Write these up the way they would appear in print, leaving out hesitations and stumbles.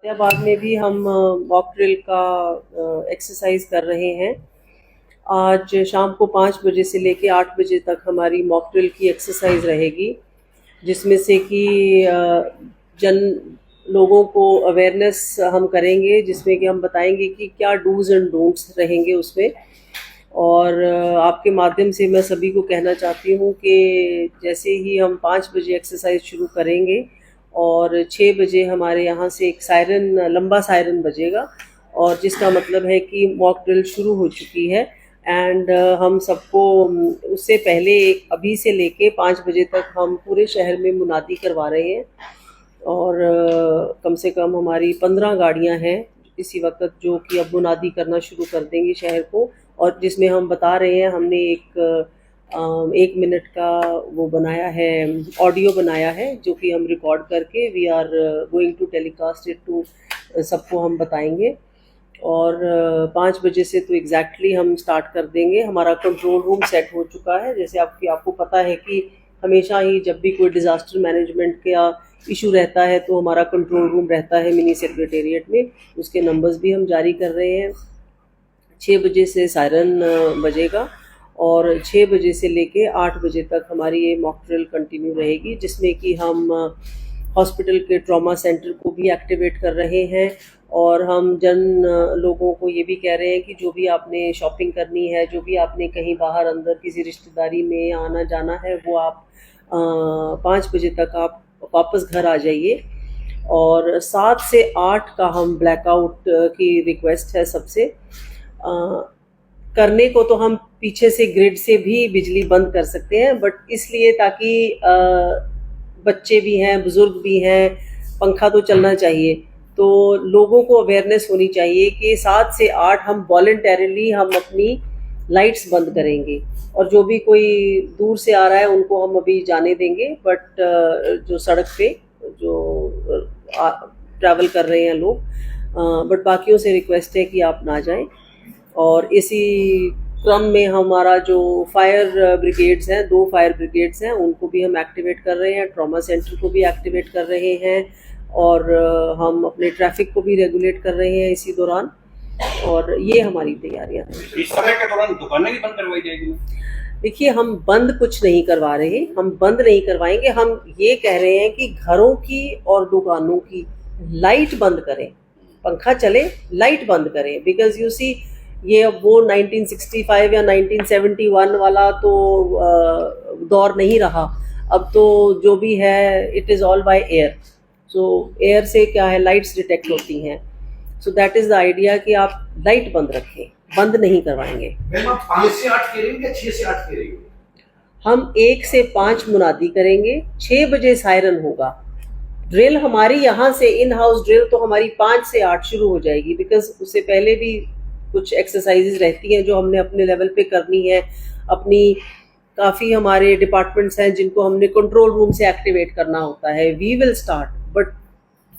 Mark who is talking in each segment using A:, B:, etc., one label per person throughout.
A: फतेहाबाद में भी हम मॉक ड्रिल का एक्सरसाइज कर रहे हैं। आज शाम को 5 बजे से लेके 8 बजे तक हमारी मॉक ड्रिल की एक्सरसाइज रहेगी, जिसमें से कि जन लोगों को अवेयरनेस हम करेंगे, जिसमें कि हम बताएंगे कि क्या डूज एंड डोंट्स रहेंगे उसमें। और आपके माध्यम से मैं सभी को कहना चाहती हूँ कि जैसे ही हम 5 बजे एक्सरसाइज शुरू करेंगे और 6 बजे हमारे यहाँ से एक सायरन, लंबा सायरन बजेगा, और जिसका मतलब है कि मॉक ड्रिल शुरू हो चुकी है। एंड हम सबको उससे पहले अभी से लेके 5 बजे तक हम पूरे शहर में मुनादी करवा रहे हैं। और कम से कम हमारी 15 गाड़ियां हैं इसी वक्त जो कि अब मुनादी करना शुरू कर देंगी शहर को, और जिसमें हम बता रहे हैं, हमने एक मिनट का वो बनाया है, ऑडियो बनाया है, जो कि हम रिकॉर्ड करके we are going to telecast it to सबको हम बताएंगे। और 5 बजे से तो एग्जैक्टली हम स्टार्ट कर देंगे। हमारा कंट्रोल रूम सेट हो चुका है। जैसे आपको पता है कि हमेशा ही जब भी कोई डिज़ास्टर मैनेजमेंट का इशू रहता है तो हमारा कंट्रोल रूम रहता है मिनी सेक्रेटेरिएट में। उसके नंबर्स भी हम जारी कर रहे हैं। 6 बजे से सायरन बजेगा और 6 बजे से लेके 8 बजे तक हमारी ये मॉक ड्रिल कंटिन्यू रहेगी, जिसमें कि हम हॉस्पिटल के ट्रॉमा सेंटर को भी एक्टिवेट कर रहे हैं। और हम लोगों को ये भी कह रहे हैं कि जो भी आपने शॉपिंग करनी है, जो भी आपने कहीं बाहर अंदर किसी रिश्तेदारी में आना जाना है, वो आप 5 बजे तक आप वापस घर आ जाइए। और 7 से 8 का हम ब्लैकआउट की रिक्वेस्ट है सबसे। करने को तो हम पीछे से ग्रिड से भी बिजली बंद कर सकते हैं, बट इसलिए ताकि बच्चे भी हैं, बुजुर्ग भी हैं, पंखा तो चलना चाहिए, तो लोगों को अवेयरनेस होनी चाहिए कि 7 से 8 हम वॉलंटरली हम अपनी लाइट्स बंद करेंगे। और जो भी कोई दूर से आ रहा है उनको हम अभी जाने देंगे, बट जो सड़क पे जो ट्रैवल कर रहे हैं लोग, बट बाकियों से रिक्वेस्ट है कि आप ना जाएं। और इसी क्रम में हमारा जो फायर ब्रिगेड्स हैं, 2 फायर ब्रिगेड्स हैं, उनको भी हम एक्टिवेट कर रहे हैं, ट्रॉमा सेंटर को भी एक्टिवेट कर रहे हैं, और हम अपने ट्रैफिक को भी रेगुलेट कर रहे हैं इसी दौरान। और ये हमारी तैयारियां हैं।
B: इस समय के दौरान दुकानें भी बंद करवाई जाएगी?
A: देखिए, हम बंद कुछ नहीं करवा रहे, हम बंद नहीं करवाएंगे। हम ये कह रहे हैं कि घरों की और दुकानों की लाइट बंद करें, पंखा चले, लाइट बंद करें। बिकॉज यू सी, ये अब वो 1965 या 1971 वाला तो दौर नहीं रहा। अब तो जो भी है it is all by air. So air से क्या है, लाइट्स डिटेक्ट होती हैं। So that is the idea कि आप लाइट बंद रखें, बंद नहीं करवाएंगे।
B: मैम, आप 5 से 8 कह रही हो या 6 से 8 कह रही हो?
A: हम 1 से 5 मुनादी करेंगे, 6 बजे सायरन होगा। ड्रिल हमारी यहाँ से इन हाउस ड्रिल तो हमारी 5 से 8 शुरू हो जाएगी, बिकॉज उससे पहले भी कुछ एक्सरसाइजेज रहती हैं जो हमने अपने लेवल पे करनी है। अपनी काफ़ी हमारे डिपार्टमेंट्स हैं जिनको हमने कंट्रोल रूम से एक्टिवेट करना होता है। We will start, but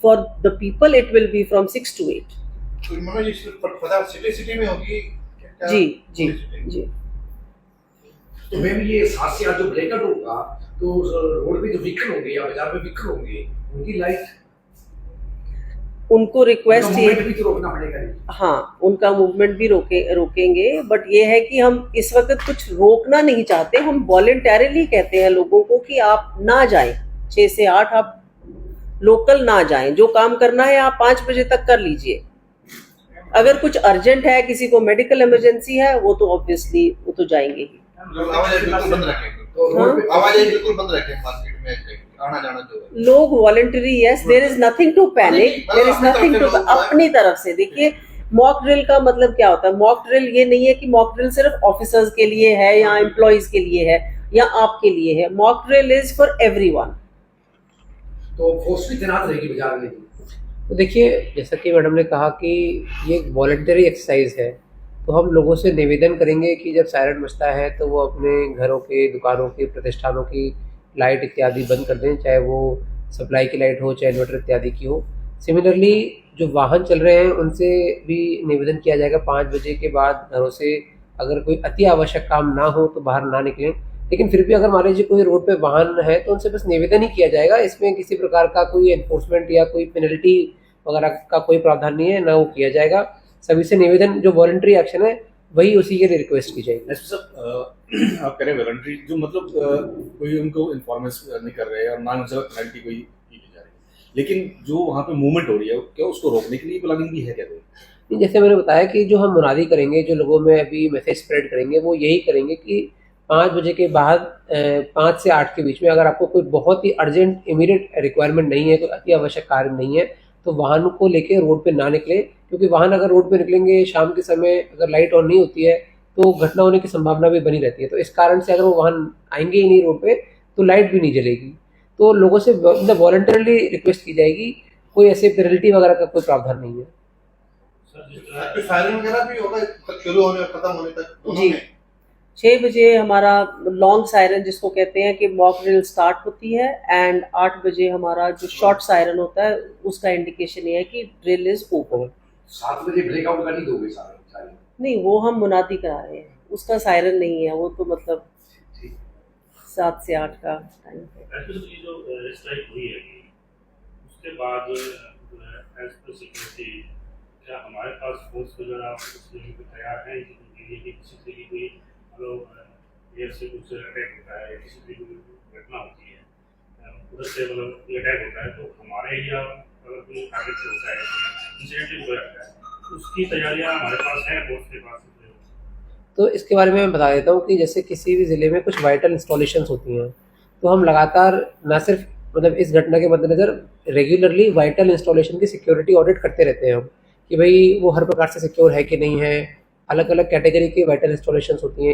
A: for the people it will be from 6 to 8।
B: तो मतलब ये सिर्फ सिटी में होगी क्या?
A: जी जी जी।
B: तो मैम, ये 7 से 8 जो ब्रेकआउट होगा, तो रोड पे जो व्हीकल होंगे या बाजार में व्हीकल होंगे, उनकी लाइट,
A: उनको रिक्वेस्ट ये
B: भी तो रोकना पड़ेगा।
A: हाँ, उनका मूवमेंट भी रोकेंगे। बट ये है कि हम इस वक्त कुछ रोकना नहीं चाहते। हम वॉलंटरली कहते हैं लोगों को कि आप ना जाएं, 6 से 8 आप लोकल ना जाएं। जो काम करना है आप 5 बजे तक कर लीजिए। अगर कुछ अर्जेंट है, किसी को मेडिकल इमरजेंसी है, वो तो ऑब्वियसली वो तो जाएंगे ही।
B: आवाजाही बिल्कुल बंद रखें, तो आवाजाही बिल्कुल बंद रखें मार्केट में आना जाना जो है।
A: लोग voluntary, yes, there is nothing to panic, there is nothing to. अपनी तरफ से देखिए, मॉक ड्रिल का मतलब क्या होता है? मॉक ड्रिल ये नहीं है कि मॉक ड्रिल सिर्फ ऑफिसर्स के लिए है या एम्प्लॉइज के लिए है या आपके लिए है। Mock drill is for everyone.
B: तो फोर्स भी तैनात रहेगी बाजार में?
C: तो देखिए, जैसा कि मैडम ने कहा कि ये वॉलंटरी एक्सरसाइज है, तो हम लोगों से निवेदन करेंगे कि जब सायरन बजता है तो वो अपने घरों के, दुकानों के, प्रतिष्ठानों की लाइट इत्यादि बंद कर दें, चाहे वो सप्लाई की लाइट हो, चाहे इन्वर्टर इत्यादि की हो। सिमिलरली जो वाहन चल रहे हैं उनसे भी निवेदन किया जाएगा 5 बजे के बाद घरों से अगर कोई अति आवश्यक काम ना हो तो बाहर ना निकलें। लेकिन फिर भी अगर मान लीजिए कोई रोड पे वाहन है तो उनसे बस निवेदन ही किया जाएगा। इसमें किसी प्रकार का कोई एनफोर्समेंट या कोई पेनल्टी वगैरह का कोई प्रावधान नहीं है, ना वो किया जाएगा। सभी से निवेदन, जो वॉलंटरी एक्शन है वही उसी के लिए रिक्वेस्ट की जाएगी।
D: एसपी साहब, आप कह रहे हैं वॉलंटरी, जो मतलब कोई उनको इन्फॉर्मेंस नहीं कर रहे हैं और ना उनसे पेनल्टी कोई की जा रही है, लेकिन जो वहाँ पे मूवमेंट हो रही है, क्या उसको रोकने के लिए प्लानिंग भी है क्या कोई?
C: नहीं, जैसे मैंने बताया कि जो हम मुनादी करेंगे, जो लोगों में अभी मैसेज स्प्रेड करेंगे, वो यही करेंगे कि 5 बजे के बाद 5 से 8 के बीच में अगर आपको कोई बहुत ही अर्जेंट इमीडिएट रिक्वायरमेंट नहीं है, कोई अति आवश्यक कार्य नहीं है, तो वाहन को लेके रोड पे ना निकले, क्योंकि वाहन अगर रोड पे निकलेंगे शाम के समय, अगर लाइट ऑन नहीं होती है तो घटना होने की संभावना भी बनी रहती है। तो इस कारण से अगर वो वाहन आएंगे ही नहीं रोड पे तो लाइट भी नहीं जलेगी। तो लोगों से वॉलंटरली रिक्वेस्ट की जाएगी, कोई ऐसे पेनल्टी वगैरह का कोई प्रावधान नहीं है।
E: फायरिंग वगैरह भी होगा शुरू होने और खत्म होने तक?
A: जी, 6 बजे हमारा लॉन्ग सायरन जिसको कहते हैं कि मॉक ड्रिल स्टार्ट होती है, एंड 8 बजे हमारा जो शॉर्ट सायरन होता है उसका इंडिकेशन ये है कि ड्रिल इज ओवर।
B: 7 बजे ब्रेकआउट कर ही दोगे सारे?
A: नहीं, वो हम मुनादी करा रहे हैं, उसका सायरन नहीं है, वो तो मतलब 7 से 8 का टाइम है।
F: ये जो स्ट्राइक हुई है उसके बाद जो है एज पर सिक्योरिटी, क्या हमारे पास फोर्स वगैरह उस लेवल पे तैयार है कि किसी से भी कोई मतलब एयर से कुछ अटैक होता है, किसी से कोई घटना होती है, उधर से मतलब अटैक होता है, तो हमारे एरिया अगर कोई टारगेट होता है, इंसिडेंटली हो जाता है, उसकी तैयारियां हमारे पास हैं, फोर्स के पास।
C: तो इसके बारे में मैं बता देता हूँ कि जैसे किसी भी ज़िले में कुछ वाइटल इंस्टॉलेशंस होती हैं, तो हम लगातार ना सिर्फ मतलब इस घटना के मद्देनज़र रेगुलरली वाइटल इंस्टॉलेशन की सिक्योरिटी ऑडिट करते रहते हैं हम, कि भाई वो हर प्रकार से सिक्योर है कि नहीं है। अलग अलग कैटेगरी की वाइटल इंस्टॉलेशंस होती हैं।